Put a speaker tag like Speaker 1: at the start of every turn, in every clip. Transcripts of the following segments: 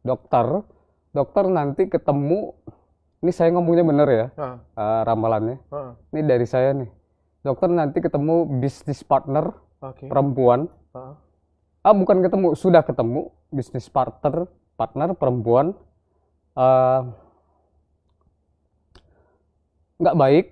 Speaker 1: dokter, dokter nanti ketemu, ini saya ngomongnya bener ya, ramalannya. Ini dari saya nih. Dokter nanti ketemu bisnis partner perempuan. Bukan ketemu, sudah ketemu bisnis partner perempuan. Nggak baik,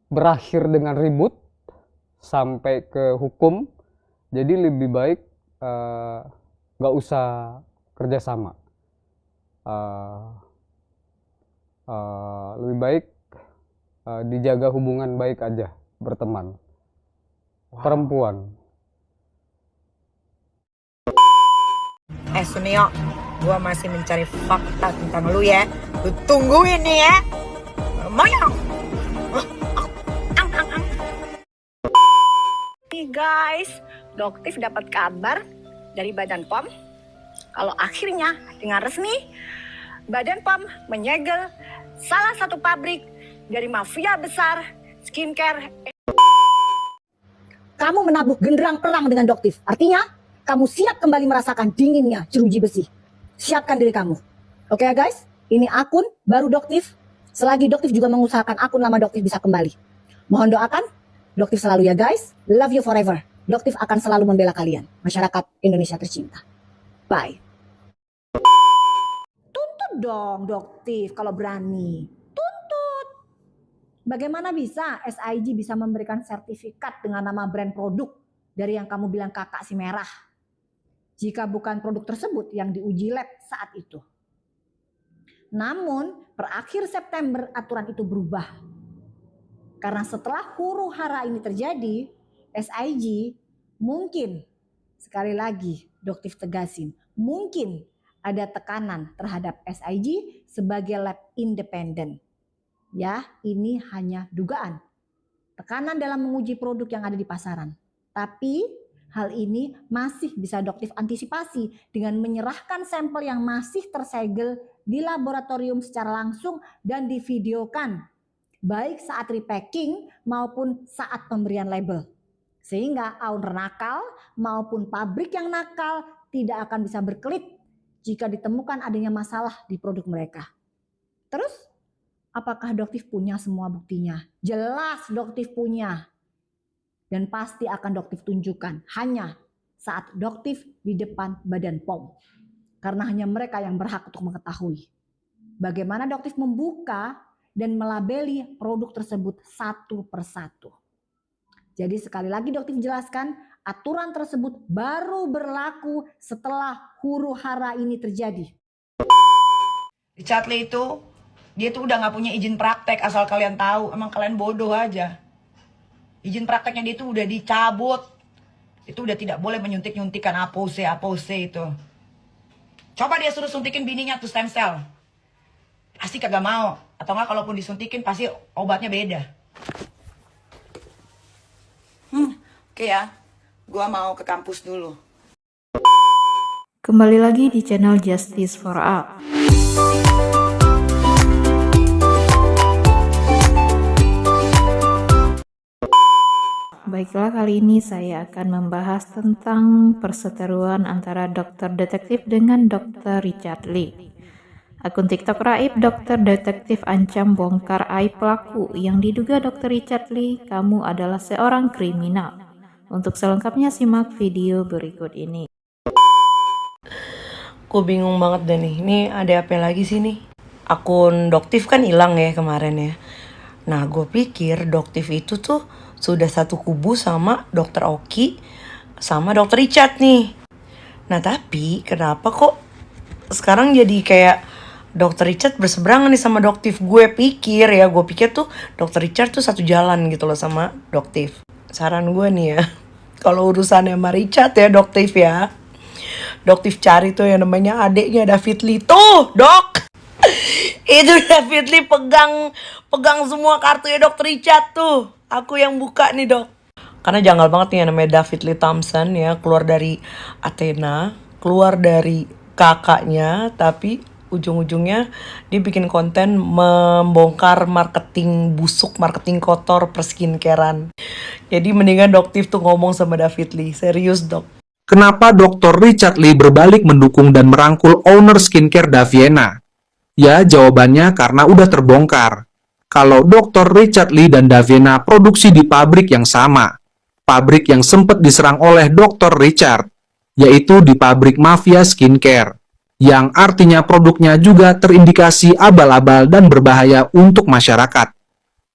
Speaker 1: berakhir dengan ribut sampai ke hukum. Jadi lebih baik nggak usah kerjasama. Lebih baik dijaga hubungan baik aja, berteman. Perempuan.
Speaker 2: Sunio, gua masih mencari fakta tentang lu ya. Lu tungguin nih ya. Moyong. Nih guys, Doktif dapat kabar dari Badan POM kalau akhirnya dengan resmi Badan POM menyegel salah satu pabrik dari mafia besar skincare.
Speaker 3: Kamu menabuh genderang perang dengan Doktif. Artinya, kamu siap kembali merasakan dinginnya jeruji besi. Siapkan diri kamu. Oke ya guys, ini akun baru Doktif. Selagi Doktif juga mengusahakan akun lama Doktif bisa kembali. Mohon doakan, Doktif selalu ya guys. Love you forever. Doktif akan selalu membela kalian, masyarakat Indonesia tercinta. Bye. Tuntut dong Doktif kalau berani. Tuntut. Bagaimana bisa SIG bisa memberikan sertifikat dengan nama brand produk dari yang kamu bilang kakak si merah? Jika bukan produk tersebut yang diuji lab saat itu. Namun per akhir September aturan itu berubah. Karena setelah huru hara ini terjadi, SIG mungkin, sekali lagi Doktif tegasin, mungkin ada tekanan terhadap SIG sebagai lab independen. Ya, ini hanya dugaan. Tekanan dalam menguji produk yang ada di pasaran. Tapi hal ini masih bisa Doktif antisipasi dengan menyerahkan sampel yang masih tersegel di laboratorium secara langsung dan divideokan, baik saat repacking maupun saat pemberian label. Sehingga owner nakal maupun pabrik yang nakal tidak akan bisa berkelit jika ditemukan adanya masalah di produk mereka. Terus, apakah Doktif punya semua buktinya? Jelas Doktif punya. Dan pasti akan Doktif tunjukkan hanya saat Doktif di depan Badan POM. Karena hanya mereka yang berhak untuk mengetahui bagaimana Doktif membuka dan melabeli produk tersebut satu persatu. Jadi sekali lagi Doktif jelaskan, aturan tersebut baru berlaku setelah huru hara ini terjadi.
Speaker 2: Richard Lee itu, dia tuh udah gak punya izin praktek, asal kalian tahu. Emang kalian bodoh aja. Izin prakteknya dia tuh udah dicabut. Itu udah tidak boleh menyuntik-nyuntikan apose itu. Coba dia suruh suntikin bininya tuh stem cell. Pasti kagak mau. Atau enggak kalaupun disuntikin pasti obatnya beda. Oke ya, gua mau ke kampus dulu.
Speaker 4: Kembali lagi di channel Justice for All. Baiklah, kali ini saya akan membahas tentang perseteruan antara dokter detektif dengan dokter Richard Lee. Akun TikTok Raib Dokter Detektif ancam bongkar aib pelaku yang diduga dokter Richard Lee, kamu adalah seorang kriminal. Untuk selengkapnya simak video berikut ini.
Speaker 5: Gue bingung banget deh nih. Ini ada apa lagi sih nih? Akun Doktif kan hilang ya kemarin ya. Nah, gue pikir Doktif itu tuh sudah satu kubu sama Dokter Oki sama Dokter Richard nih. Nah, tapi kenapa kok sekarang jadi kayak Dokter Richard berseberangan nih sama Doktif? Gue pikir tuh Dokter Richard tuh satu jalan gitu loh sama Doktif. Saran gue nih ya, kalau urusannya sama Richard ya Doktif ya, Doktif cari tuh yang namanya adiknya David Lee. Tuh, Dok. Itu David Lee pegang semua kartunya Dokter Richard tuh. Aku yang buka nih, Dok. Karena janggal banget nih yang namanya David Lee Thompson ya, keluar dari Athena, keluar dari kakaknya, tapi ujung-ujungnya dia bikin konten membongkar marketing busuk, marketing kotor perskincarean. Jadi mendingan Doktif tuh ngomong sama David Lee. Serius, Dok.
Speaker 6: kenapa Dr. Richard Lee berbalik mendukung dan merangkul owner skincare Daviena? Ya, jawabannya karena udah terbongkar. Kalau Dr. Richard Lee dan Daviena produksi di pabrik yang sama. Pabrik yang sempat diserang oleh Dr. Richard, yaitu di pabrik Mafia Skincare, yang artinya produknya juga terindikasi abal-abal dan berbahaya untuk masyarakat.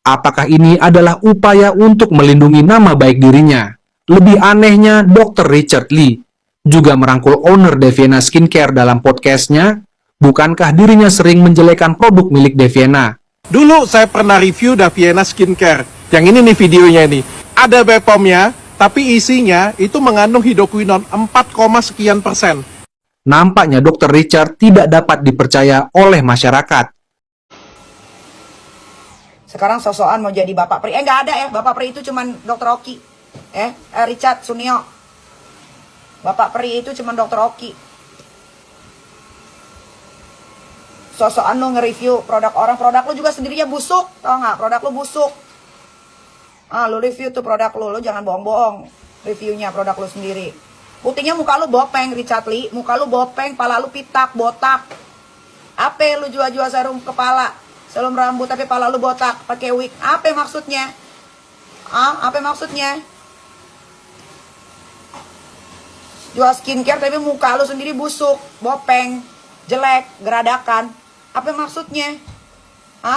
Speaker 6: Apakah ini adalah upaya untuk melindungi nama baik dirinya? Lebih anehnya, Dr. Richard Lee juga merangkul owner Daviena Skincare dalam podcastnya. Bukankah dirinya sering menjelekan produk milik Daviena?
Speaker 7: Dulu saya pernah review Daviena Skincare. Yang ini nih videonya ini. Ada BPOM-nya, tapi isinya itu mengandung hidroquinone 4, sekian %.
Speaker 6: Nampaknya Dr. Richard tidak dapat dipercaya oleh masyarakat.
Speaker 2: Sekarang sosokan mau jadi Bapak Pri. Nggak ada ya, Bapak Pri itu cuman Dr. Oki. Richard Sunio. Bapak Pri itu cuman Dr. Oki. Sosokan lo nge-review produk orang. Produk lo juga sendirinya busuk, tau nggak? Produk lo busuk. Lo review tuh produk lo jangan bohong-bohong. Reviewnya produk lo sendiri. Buktinya muka lo bopeng, Richard Lee. Muka lo bopeng, pala lo pitak, botak. Apa lo jual-jual serum kepala, serum rambut tapi pala lo botak, pakai wig. Apa maksudnya? Apa maksudnya? Jual skincare tapi muka lo sendiri busuk, bopeng, jelek, geradakan. Apa maksudnya?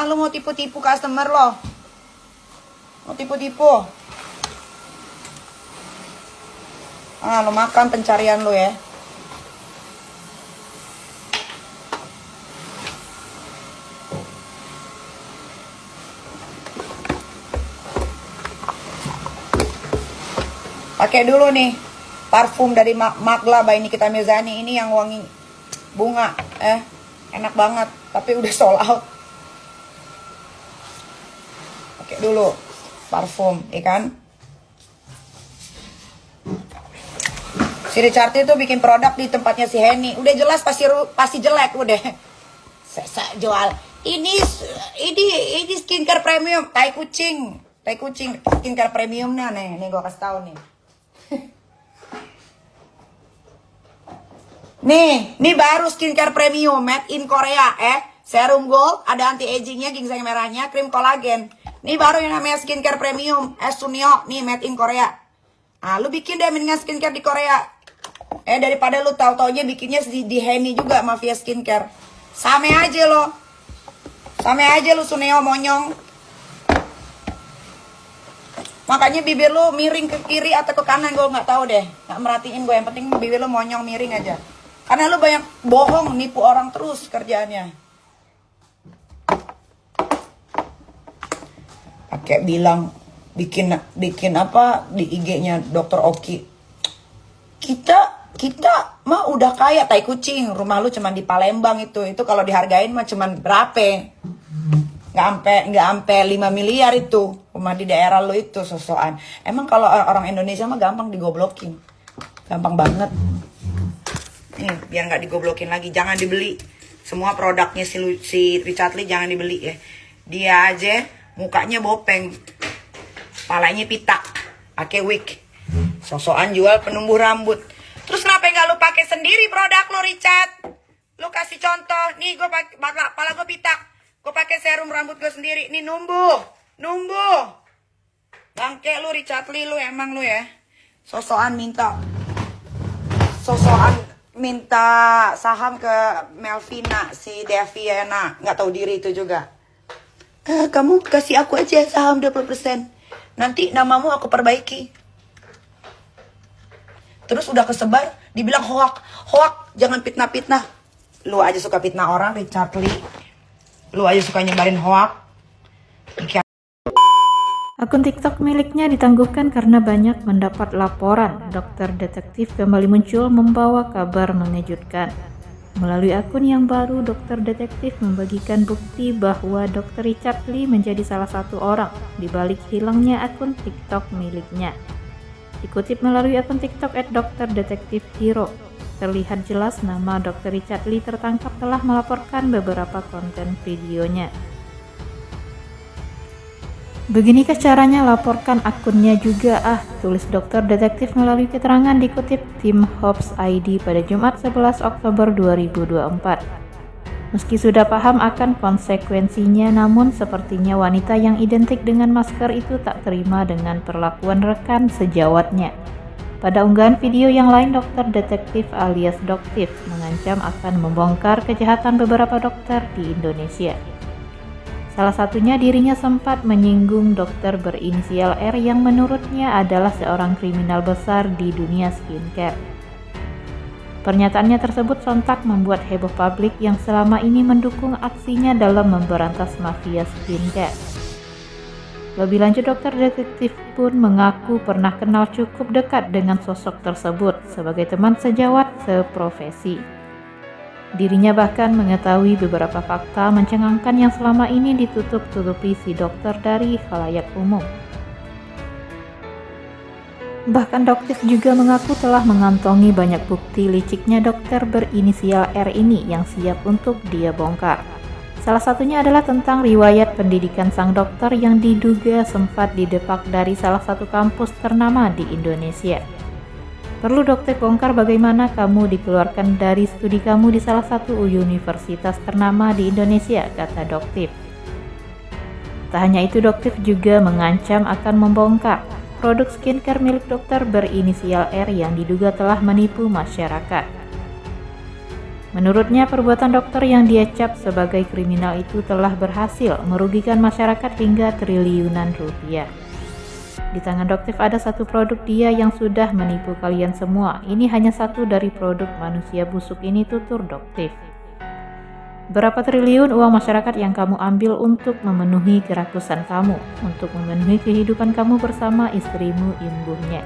Speaker 2: Lo mau tipu-tipu customer lo? Mau tipu-tipu? Lo makan pencarian lo ya. Pakai dulu nih parfum dari Magla by Nikita Mirzani. Ini yang wangi bunga. Enak banget, tapi udah sold out. Pakai dulu parfum, kan? Si Richard itu bikin produk di tempatnya si Henny. Udah jelas pasti jelek udah. Saya jual ini skincare premium, tai kucing skincare premiumnya nih gua kasih tahu nih. Nih baru skincare premium made in Korea serum gold, ada anti agingnya, ginseng merahnya, krim kolagen. Nih baru yang namanya skincare premium Sunyo, nih made in Korea. Lu bikin deh mendingan skincare di Korea. Daripada lu tahu-taunya bikinnya di Henny juga Mafia Skincare. Sama aja lu Suneo monyong. Makanya bibir lu miring ke kiri atau ke kanan gue nggak tahu deh. Nggak merhatiin gue, yang penting bibir lu monyong miring aja. Karena lu banyak bohong, nipu orang terus kerjaannya. Pakai bilang bikin apa di IG-nya Dr. Oki. Kita mah udah kaya, tai kucing. Rumah lu cuman di Palembang itu kalau dihargain mah cuman berapa? Nggak sampai 5 miliar itu rumah di daerah lu itu sosokan. Emang kalau orang Indonesia mah gampang digoblokin, gampang banget. Nih biar nggak digoblokin lagi, jangan dibeli. Semua produknya si Richard Lee jangan dibeli ya. Dia aja mukanya bopeng, palanya pitak, pakai wig, sosokan jual penumbuh rambut. Terus kenapa nggak lu pakai sendiri produk lu, Richard? Lu kasih contoh, nih gue pakai pala gue pitak, gue pakai serum rambut gue sendiri, nih numbuh. Bangke lu Richard Lee, lu emang lu ya. Sosokan minta saham ke Melvina, si Daviena, nggak tahu diri itu juga. Kamu kasih aku aja saham 20%. Nanti namamu aku perbaiki. Terus udah kesebar, dibilang hoak, jangan fitnah. Lu aja suka fitnah orang, Richard Lee. Lu aja suka nyebarin hoak.
Speaker 4: Akun TikTok miliknya ditangguhkan karena banyak mendapat laporan. Dokter detektif kembali muncul membawa kabar mengejutkan. Melalui akun yang baru, dokter detektif membagikan bukti bahwa Dr. Richard Lee menjadi salah satu orang di balik hilangnya akun TikTok miliknya. Dikutip melalui akun TikTok @dokterdetektifhero, terlihat jelas nama Dr. Richard Lee tertangkap telah melaporkan beberapa konten videonya. Beginikah caranya, laporkan akunnya juga tulis dokter detektif melalui keterangan dikutip tim Hobbs ID pada Jumat 11 Oktober 2024. Meski sudah paham akan konsekuensinya, namun sepertinya wanita yang identik dengan masker itu tak terima dengan perlakuan rekan sejawatnya. Pada unggahan video yang lain, dokter detektif alias Doktif mengancam akan membongkar kejahatan beberapa dokter di Indonesia. Salah satunya dirinya sempat menyinggung dokter berinisial R yang menurutnya adalah seorang kriminal besar di dunia skincare. Pernyataannya tersebut sontak membuat heboh publik yang selama ini mendukung aksinya dalam memberantas mafia skincare. Lebih lanjut, dokter detektif pun mengaku pernah kenal cukup dekat dengan sosok tersebut sebagai teman sejawat seprofesi. Dirinya bahkan mengetahui beberapa fakta mencengangkan yang selama ini ditutup-tutupi si dokter dari khalayak umum. Bahkan Doktif juga mengaku telah mengantongi banyak bukti liciknya dokter berinisial R ini yang siap untuk dia bongkar. Salah satunya adalah tentang riwayat pendidikan sang dokter yang diduga sempat didepak dari salah satu kampus ternama di Indonesia. Perlu Doktif bongkar bagaimana kamu dikeluarkan dari studi kamu di salah satu universitas ternama di Indonesia, kata Doktif. Tak hanya itu, Doktif juga mengancam akan membongkar produk skincare milik dokter berinisial R yang diduga telah menipu masyarakat. Menurutnya, perbuatan dokter yang dia cap sebagai kriminal itu telah berhasil merugikan masyarakat hingga triliunan rupiah. Di tangan Doktif ada satu produk dia yang sudah menipu kalian semua. Ini hanya satu dari produk manusia busuk ini, tutur Doktif. Berapa triliun uang masyarakat yang kamu ambil untuk memenuhi kerakusan kamu, untuk memenuhi kehidupan kamu bersama istrimu, imbuhnya.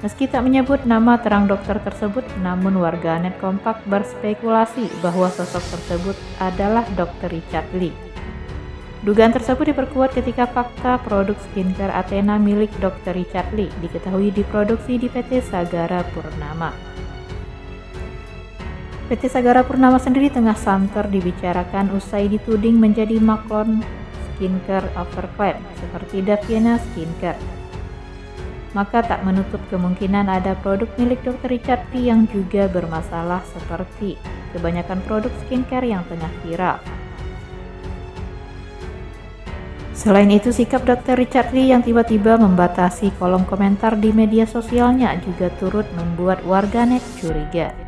Speaker 4: Meski tak menyebut nama terang dokter tersebut, namun warganet kompak berspekulasi bahwa sosok tersebut adalah Dr. Richard Lee. Dugaan tersebut diperkuat ketika fakta produk skincare Athena milik Dr. Richard Lee diketahui diproduksi di PT Sagara Purnama. PT Sagara Purnama sendiri tengah santer dibicarakan usai dituding menjadi maklon skincare overclaim seperti Daviena Skincare. Maka tak menutup kemungkinan ada produk milik Dr. Richard Lee yang juga bermasalah seperti kebanyakan produk skincare yang tengah viral. Selain itu, sikap Dr. Richard Lee yang tiba-tiba membatasi kolom komentar di media sosialnya juga turut membuat warganet curiga.